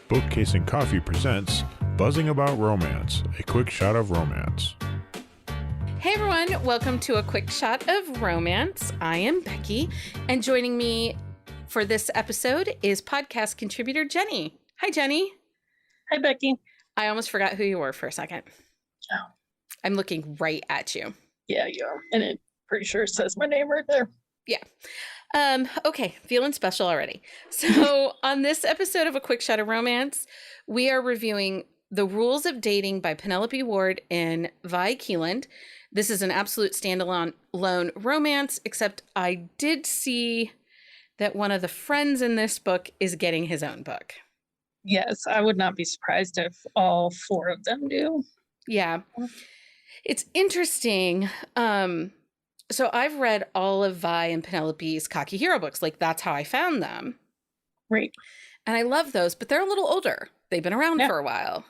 Bookcase and Coffee presents Buzzing About Romance, a quick shot of romance. Hey everyone, welcome to a quick shot of romance. I am Becky, and joining me for this episode is podcast contributor Jenni. Hi, Jenni. Hi, Becky. I almost forgot who you were for a second. Oh. I'm looking right at you. Yeah, you are. And it pretty sure says my name right there. Yeah. Okay, feeling special already. So on this episode of A Quick Shot of Romance, we are reviewing The Rules of Dating by Penelope Ward and Vi Keeland. This is an absolute standalone romance, except I did see that one of the friends in this book is getting his own book. Yes, I would not be surprised if all four of them do. Yeah. It's interesting. So I've read all of Vi and Penelope's Cocky Hero books. Like, that's how I found them. Right. And I love those, but they're a little older. They've been around for a while.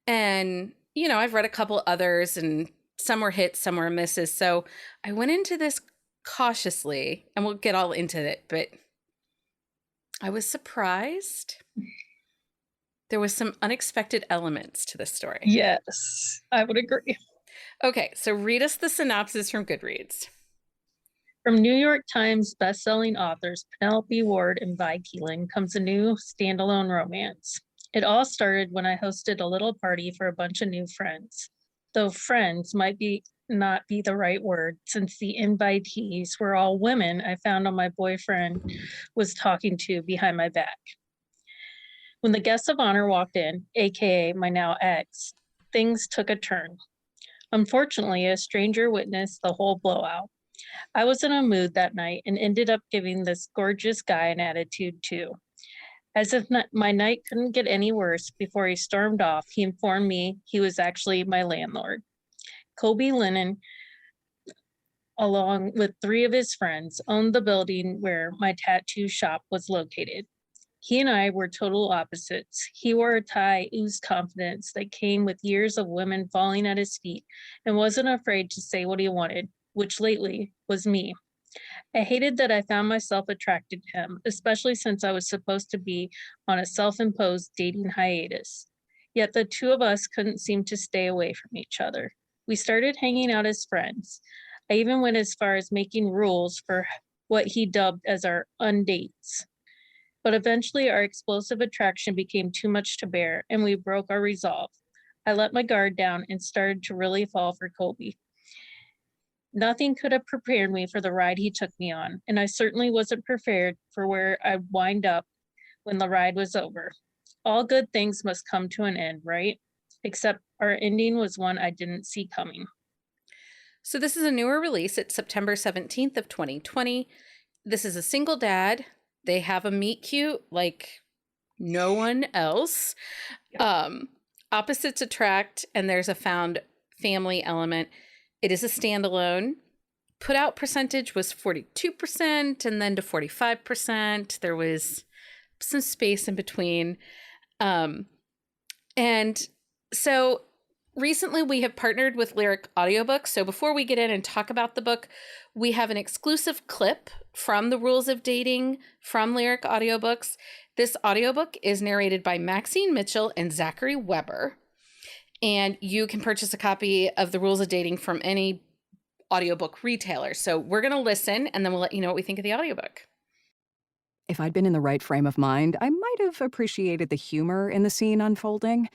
And, you know, I've read a couple others, and some were hits, some were misses. So I went into this cautiously, and we'll get all into it, but I was surprised. There was some unexpected elements to this story. Yes, I would agree. Okay, so read us the synopsis from Goodreads. From New York Times bestselling authors Penelope Ward and Vi Keeland comes a new standalone romance. It all started when I hosted a little party for a bunch of new friends. Though friends might not be the right word, since the invitees were all women I found on my boyfriend was talking to behind my back. When the guest of honor walked in, aka my now ex, things took a turn. Unfortunately, a stranger witnessed the whole blowout. I was in a mood that night and ended up giving this gorgeous guy an attitude too. As if my night couldn't get any worse, before he stormed off, he informed me he was actually my landlord. Kobe Lennon, along with three of his friends, owned the building where my tattoo shop was located. He and I were total opposites. He wore a tie, oozed confidence that came with years of women falling at his feet, and wasn't afraid to say what he wanted, which lately was me. I hated that I found myself attracted to him, especially since I was supposed to be on a self-imposed dating hiatus. Yet the two of us couldn't seem to stay away from each other. We started hanging out as friends. I even went as far as making rules for what he dubbed as our undates. But eventually our explosive attraction became too much to bear, and we broke our resolve. I let my guard down and started to really fall for Kobe. Nothing could have prepared me for the ride he took me on, and I certainly wasn't prepared for where I'd wind up when the ride was over. All good things must come to an end, right? Except our ending was one I didn't see coming. So this is a newer release. It's September 17th of 2020. This is a single dad. They have a meet cute like no one else. Opposites attract, and there's a found family element. It is a standalone. Put out percentage was 42% and then to 45%. There was some space in between. And so recently we have partnered with Lyric Audiobooks. So before we get in and talk about the book, we have an exclusive clip from The Rules of Dating from Lyric Audiobooks. This audiobook is narrated by Maxine Mitchell and Zachary Weber. And you can purchase a copy of The Rules of Dating from any audiobook retailer. So we're going to listen, and then we'll let you know what we think of the audiobook. If I'd been in the right frame of mind, I might have appreciated the humor in the scene unfolding.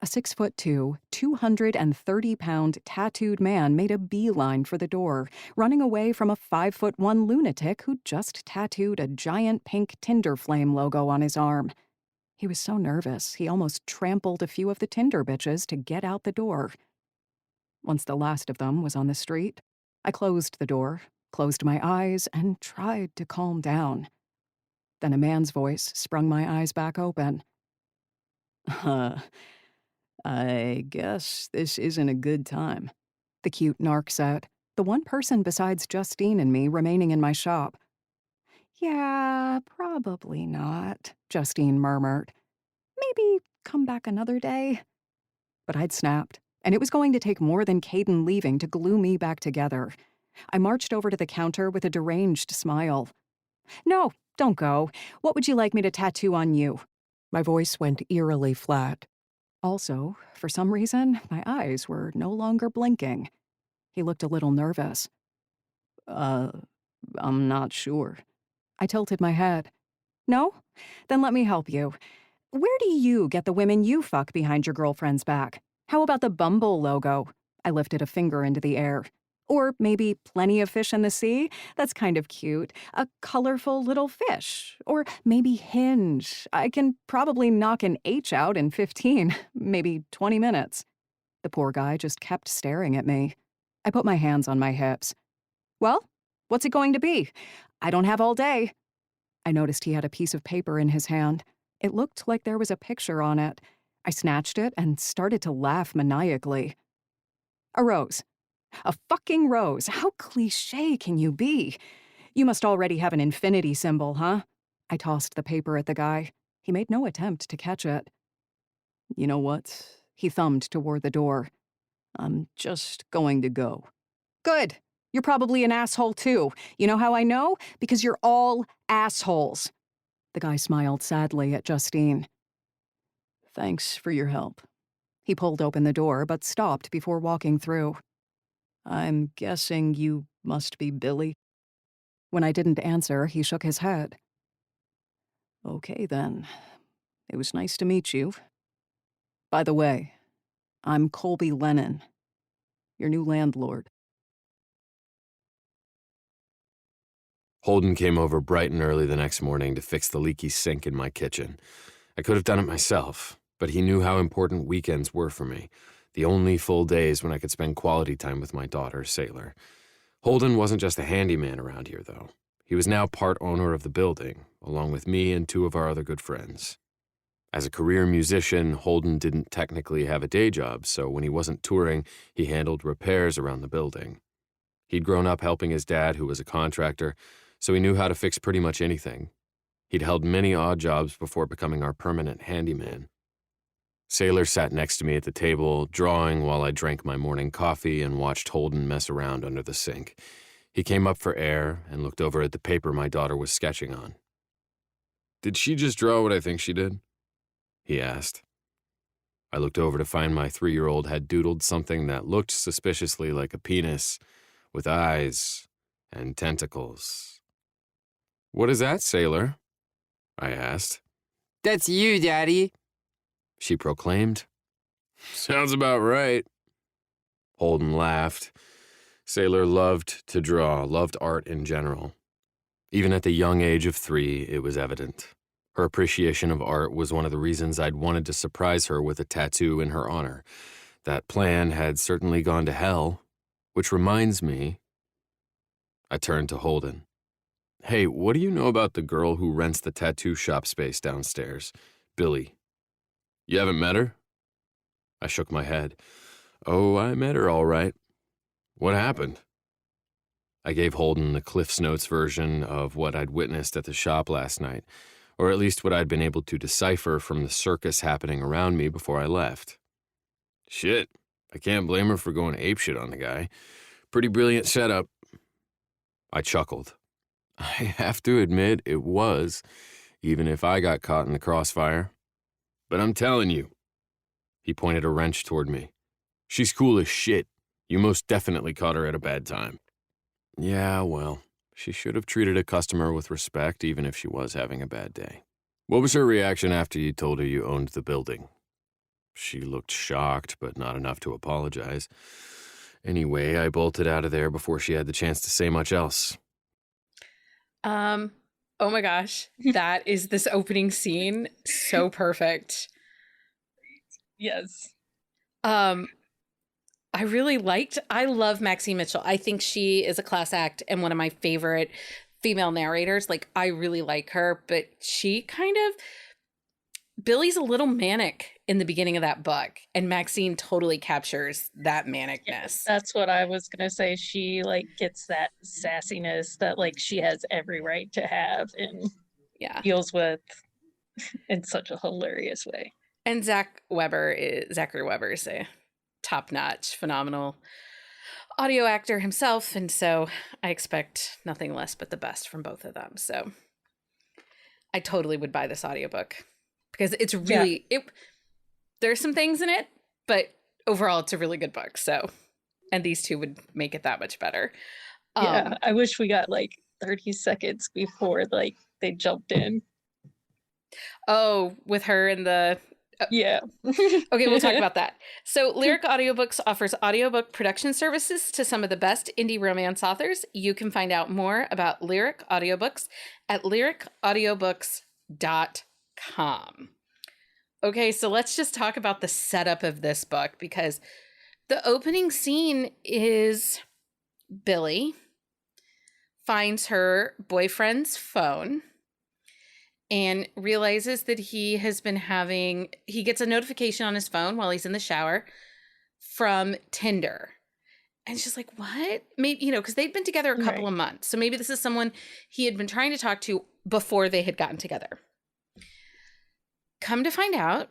A 6'2", 230-pound tattooed man made a beeline for the door, running away from a 5'1" lunatic who'd just tattooed a giant pink Tinder flame logo on his arm. He was so nervous, he almost trampled a few of the Tinder bitches to get out the door. Once the last of them was on the street, I closed the door, closed my eyes, and tried to calm down. Then a man's voice sprung my eyes back open. I guess this isn't a good time, the cute narc said, the one person besides Justine and me remaining in my shop. Yeah, probably not, Justine murmured. Maybe come back another day. But I'd snapped, and it was going to take more than Caden leaving to glue me back together. I marched over to the counter with a deranged smile. No, don't go. What would you like me to tattoo on you? My voice went eerily flat. Also, for some reason, my eyes were no longer blinking. He looked a little nervous. Uh, I'm not sure. I tilted my head. No? Then let me help you. Where do you get the women you fuck behind your girlfriend's back? How about the Bumble logo? I lifted a finger into the air. Or maybe plenty of fish in the sea? That's kind of cute. A colorful little fish. Or maybe Hinge. I can probably knock an H out in 15, maybe 20 minutes. The poor guy just kept staring at me. I put my hands on my hips. Well, what's it going to be? I don't have all day. I noticed he had a piece of paper in his hand. It looked like there was a picture on it. I snatched it and started to laugh maniacally. A rose. A fucking rose. How cliché can you be? You must already have an infinity symbol, huh? I tossed the paper at the guy. He made no attempt to catch it. You know what? He thumbed toward the door. I'm just going to go. Good. You're probably an asshole too. You know how I know? Because you're all assholes. The guy smiled sadly at Justine. Thanks for your help. He pulled open the door, but stopped before walking through. I'm guessing you must be Billy. When I didn't answer, he shook his head. Okay, then. It was nice to meet you. By the way, I'm Colby Lennon, your new landlord. Holden came over bright and early the next morning to fix the leaky sink in my kitchen. I could have done it myself, but he knew how important weekends were for me, the only full days when I could spend quality time with my daughter, Sailor. Holden wasn't just a handyman around here, though. He was now part owner of the building, along with me and two of our other good friends. As a career musician, Holden didn't technically have a day job, so when he wasn't touring, he handled repairs around the building. He'd grown up helping his dad, who was a contractor, so he knew how to fix pretty much anything. He'd held many odd jobs before becoming our permanent handyman. Sailor sat next to me at the table, drawing while I drank my morning coffee and watched Holden mess around under the sink. He came up for air and looked over at the paper my daughter was sketching on. "Did she just draw what I think she did?" he asked. I looked over to find my 3-year-old had doodled something that looked suspiciously like a penis, with eyes and tentacles. "What is that, Sailor?" I asked. "That's you, Daddy," she proclaimed. "Sounds about right." Holden laughed. Sailor loved to draw, loved art in general. Even at the young age of 3, it was evident. Her appreciation of art was one of the reasons I'd wanted to surprise her with a tattoo in her honor. That plan had certainly gone to hell, which reminds me. I turned to Holden. "Hey, what do you know about the girl who rents the tattoo shop space downstairs? Billy. You haven't met her?" I shook my head. "Oh, I met her all right. What happened?" I gave Holden the Cliff's Notes version of what I'd witnessed at the shop last night, or at least what I'd been able to decipher from the circus happening around me before I left. "Shit, I can't blame her for going apeshit on the guy. Pretty brilliant setup." I chuckled. I have to admit it was, even if I got caught in the crossfire. "But I'm telling you," he pointed a wrench toward me, "she's cool as shit. You most definitely caught her at a bad time." Yeah, well, she should have treated a customer with respect even if she was having a bad day. "What was her reaction after you told her you owned the building?" She looked shocked, but not enough to apologize. Anyway, I bolted out of there before she had the chance to say much else. Oh my gosh, that is this opening scene. So perfect. Yes. I love Maxine Mitchell. I think she is a class act and one of my favorite female narrators. Like, I really like her, but Billy's a little manic in the beginning of that book, and Maxine totally captures that manicness. That's what I was gonna say. She gets that sassiness that she has every right to have and deals with in such a hilarious way. And Zachary Weber is a top-notch, phenomenal audio actor himself, and so I expect nothing less but the best from both of them. So I totally would buy this audiobook. because it's really there's some things in it, but overall it's a really good book. So, and these two would make it that much better. I wish we got like 30 seconds before like they jumped in. Oh, with her and the Yeah. Okay, we'll talk about that. So, Lyric Audiobooks offers audiobook production services to some of the best indie romance authors. You can find out more about Lyric Audiobooks at lyricaudiobooks.com. Okay, so let's just talk about the setup of this book, because the opening scene is Billy finds her boyfriend's phone and realizes that he gets a notification on his phone while he's in the shower from Tinder. And she's like, what? Maybe, because they'd been together a couple of months. So maybe this is someone he had been trying to talk to before they had gotten together. Come to find out,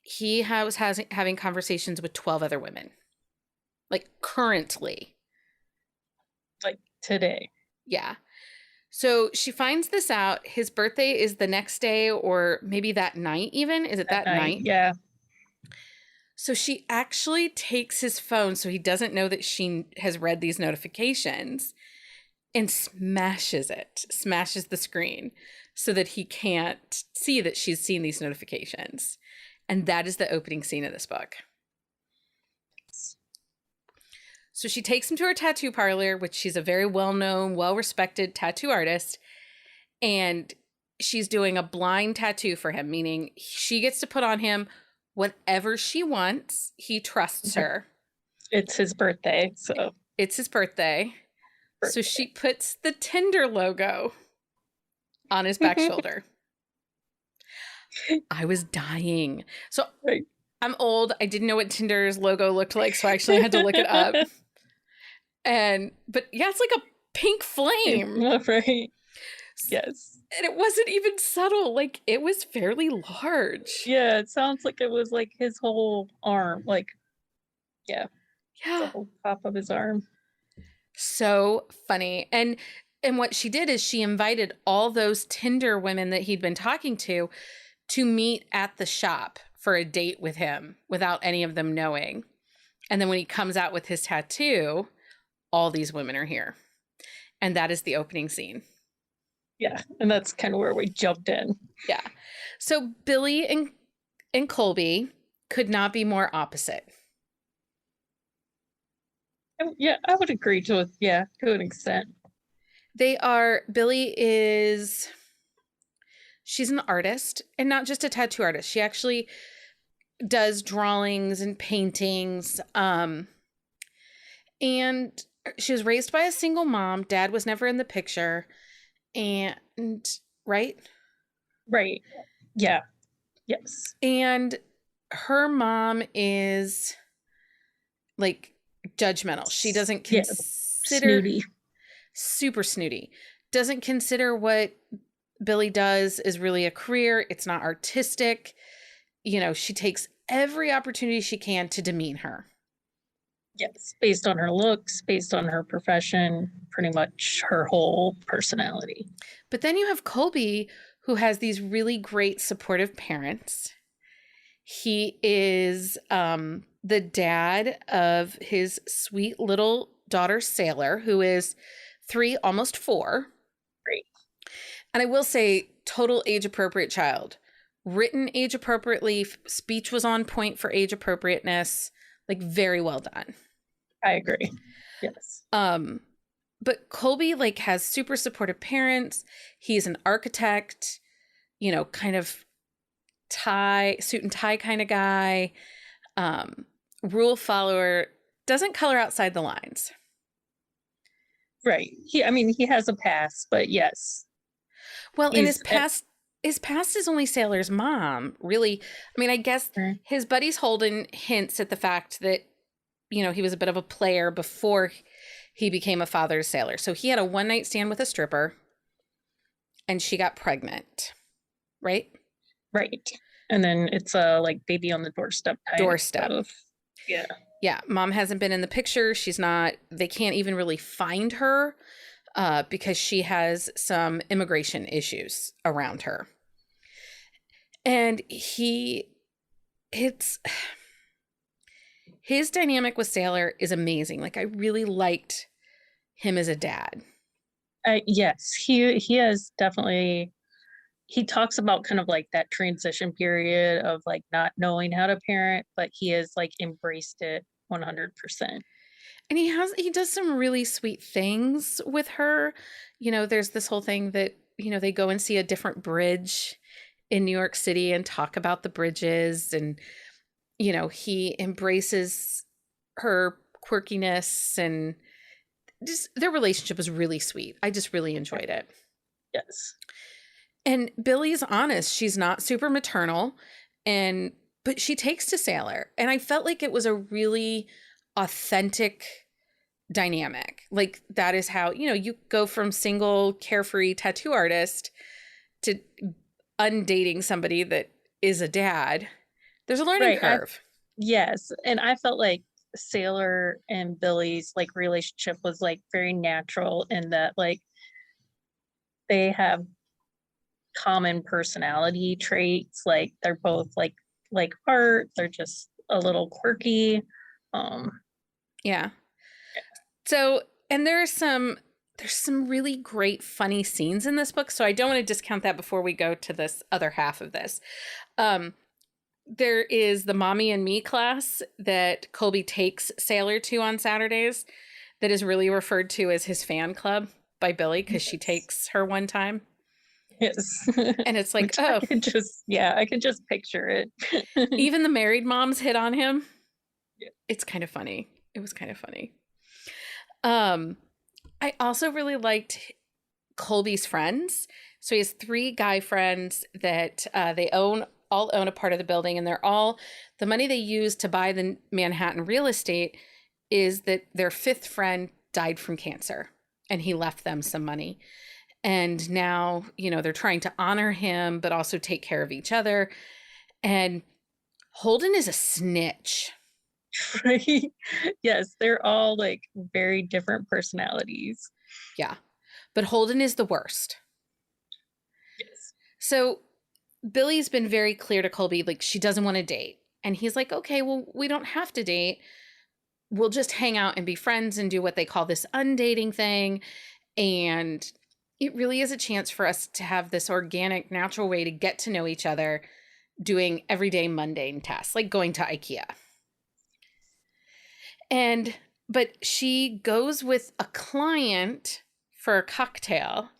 he was having conversations with 12 other women. Like currently. Like today. Yeah. So she finds this out. His birthday is the next day, or maybe that night even. Is it that night? Yeah. So she actually takes his phone so he doesn't know that she has read these notifications, and smashes the screen so that he can't see that she's seen these notifications. And that is the opening scene of this book. So she takes him to her tattoo parlor, which she's a very well-known, well-respected tattoo artist. And she's doing a blind tattoo for him, meaning she gets to put on him whatever she wants. He trusts her. It's his birthday, so. It's his birthday. So she puts the Tinder logo on his back shoulder. I was dying. So I'm old. I didn't know what Tinder's logo looked like, so I actually had to look it up. But yeah, it's like a pink flame. Right. Yes. And it wasn't even subtle. Like, it was fairly large. Yeah, it sounds like it was like his whole arm. Like, yeah. Yeah. The whole top of his arm. So funny. And what she did is she invited all those Tinder women that he'd been talking to meet at the shop for a date with him without any of them knowing. And then when he comes out with his tattoo, all these women are here. And that is the opening scene. Yeah. And that's kind of where we jumped in. Yeah. So Billy and Colby could not be more opposite. Yeah, I would agree to an extent. She's an artist, and not just a tattoo artist. She actually does drawings and paintings. And she was raised by a single mom. Dad was never in the picture. And right? Right. Yeah. Yes. And her mom is like judgmental. She doesn't consider snooty. Super snooty. Doesn't consider what Billy does is really a career. It's not artistic. She takes every opportunity she can to demean her. Yes, based on her looks, based on her profession, pretty much her whole personality. But then you have Colby, who has these really great supportive parents. He is the dad of his sweet little daughter, Sailor, who is 3, almost 4. Great. And I will say, total age-appropriate child. Written age-appropriately. Speech was on point for age appropriateness. Like, very well done. I agree. Yes. But Colby, has super supportive parents. He's an architect, kind of suit and tie kind of guy. Rule follower. Doesn't color outside the lines. Right. He has a past, but yes. Well, and his past is only Sailor's mom, really. I guess his buddy's Holden hints at the fact that, he was a bit of a player before he became a father to Sailor. So he had a one-night stand with a stripper, and she got pregnant, right? Right. And then it's baby on the doorstep. Yeah. Yeah. Mom hasn't been in the picture. They can't even really find her because she has some immigration issues around her. And his dynamic with Sailor is amazing. Like, I really liked him as a dad. Yes, he has definitely, he talks about kind of like that transition period of like not knowing how to parent, but he has like embraced it 100%. And he does some really sweet things with her. There's this whole thing that, they go and see a different bridge in New York City and talk about the bridges. And, he embraces her quirkiness, and just their relationship is really sweet. I just really enjoyed it. Yes. And Billy's honest. She's not super maternal, but she takes to Sailor. And I felt like it was a really authentic dynamic. Like, that is how, you go from single carefree tattoo artist to undating somebody that is a dad. There's a learning curve. Yes. And I felt like Sailor and Billy's like relationship was like very natural in that like they have common personality traits. Like they're both like art. They're just a little quirky. Yeah. So, and there's some really great funny scenes in this book. So I don't want to discount that before we go to this other half of this. There is the Mommy and Me class that Colby takes Sailor to on Saturdays that is really referred to as his fan club by Billy, because she takes her one time. Yes. And it's like, I could just picture it. Even the married moms hit on him. Yeah. It's kind of funny. It was kind of funny. I also really liked Colby's friends. So he has 3 guy friends that they all own a part of the building, and the money they use to buy the Manhattan real estate is that their 5th friend died from cancer, and he left them some money. And now, they're trying to honor him, but also take care of each other. And Holden is a snitch. Right? Yes, they're all like very different personalities. Yeah. But Holden is the worst. Yes. So Billy's been very clear to Colby, like, she doesn't want to date. And he's like, okay, well, we don't have to date. We'll just hang out and be friends and do what they call this undating thing. And it really is a chance for us to have this organic, natural way to get to know each other, doing everyday mundane tasks, like going to IKEA. But she goes with a client for a cocktail,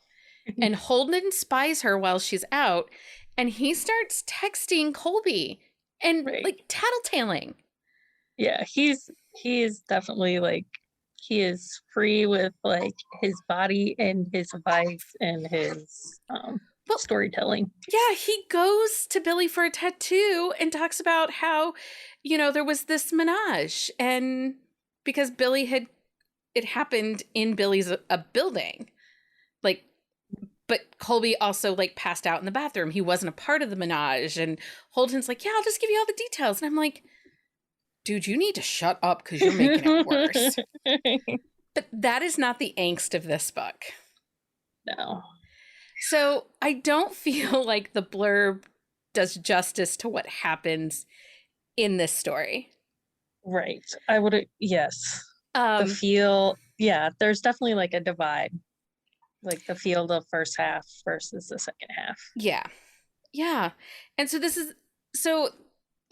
and Holden spies her while she's out, and he starts texting Colby and like tattletaling. Yeah, he is definitely like, he is free with like his body and his advice and his storytelling. Yeah, he goes to Billy for a tattoo and talks about how, there was this menage, and because it happened in Billy's a building, like, but Colby also like passed out in the bathroom. He wasn't a part of the menage, and Holden's like, yeah, I'll just give you all the details. And I'm like, dude, you need to shut up because you're making it worse. But that is not the angst of this book. No. So I don't feel like the blurb does justice to what happens in this story. Right. I would, yes. There's definitely like a divide. Like the feel of the first half versus the second half. Yeah. Yeah. And so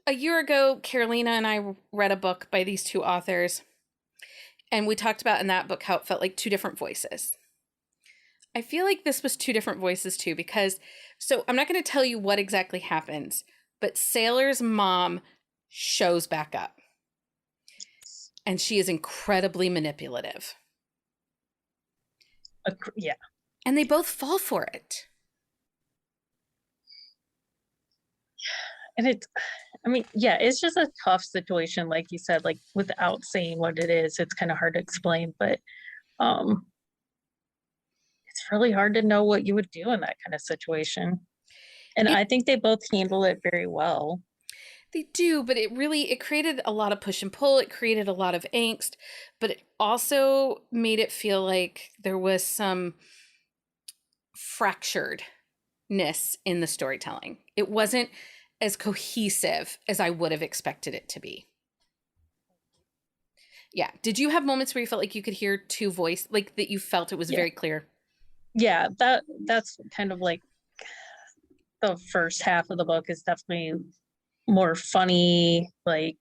a year ago, Carolina and I read a book by these 2 authors, and we talked about in that book how it felt like 2 different voices. I feel like this was 2 different voices too, because, so I'm not going to tell you what exactly happens, but Sailor's mom shows back up, and she is incredibly manipulative. Yeah. And they both fall for it. And it's just a tough situation, like you said, like without saying what it is, it's kind of hard to explain, but it's really hard to know what you would do in that kind of situation. And I think they both handle it very well. They do, but it created a lot of push and pull. It created a lot of angst, but it also made it feel like there was some fractured in the storytelling. It wasn't as cohesive as I would have expected it to be. Yeah. Did you have moments where you felt like you could hear two voices, like that you felt it was very clear? Yeah, that's kind of like the first half of the book is definitely more funny, like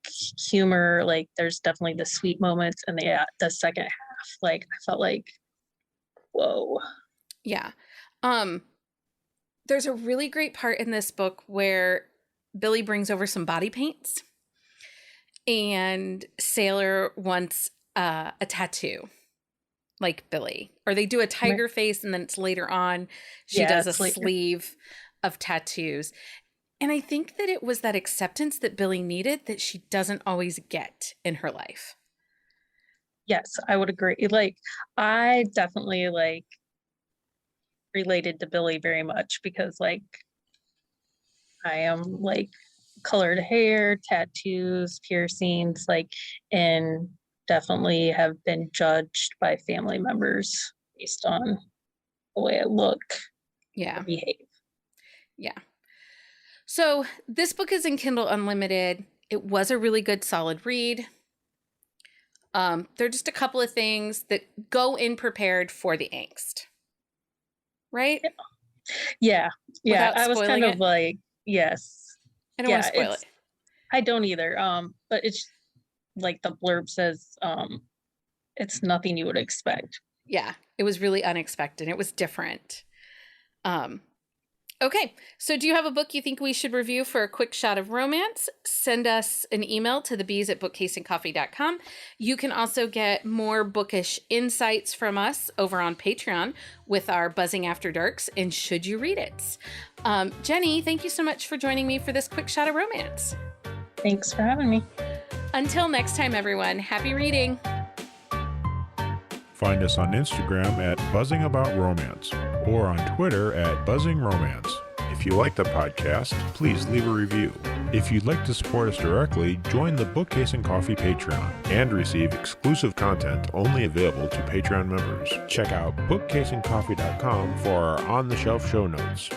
humor, like there's definitely the sweet moments, and the second half, like I felt like, whoa. Yeah. There's a really great part in this book where Billy brings over some body paints and Sailor wants a tattoo like Billy, or they do a tiger face, and then it's later on she does a sleeve of tattoos. And I think that it was that acceptance that Billy needed that she doesn't always get in her life. Yes, I would agree. Like, I definitely like related to Billy very much because like I am like colored hair, tattoos, piercings, like, and definitely have been judged by family members based on the way I look or behave. Yeah. So this book is in Kindle Unlimited. It was a really good, solid read. There are just a couple of things that go in prepared for the angst. Right? Yeah. Yeah. Without I was kind of like, yes. I don't want to spoil it. I don't either. But it's like the blurb says, it's nothing you would expect. Yeah. It was really unexpected. It was different. Okay, so do you have a book you think we should review for a quick shot of romance? Send us an email to thebees@bookcaseandcoffee.com. You can also get more bookish insights from us over on Patreon with our Buzzing After Darks and Should You Read It. Jenni, thank you so much for joining me for this quick shot of romance. Thanks for having me. Until next time, everyone, happy reading. Find us on Instagram at Buzzing About Romance or on Twitter at Buzzing Romance. If you like the podcast, please leave a review. If you'd like to support us directly, join the Bookcase and Coffee Patreon and receive exclusive content only available to Patreon members. Check out bookcaseandcoffee.com for our on-the-shelf show notes.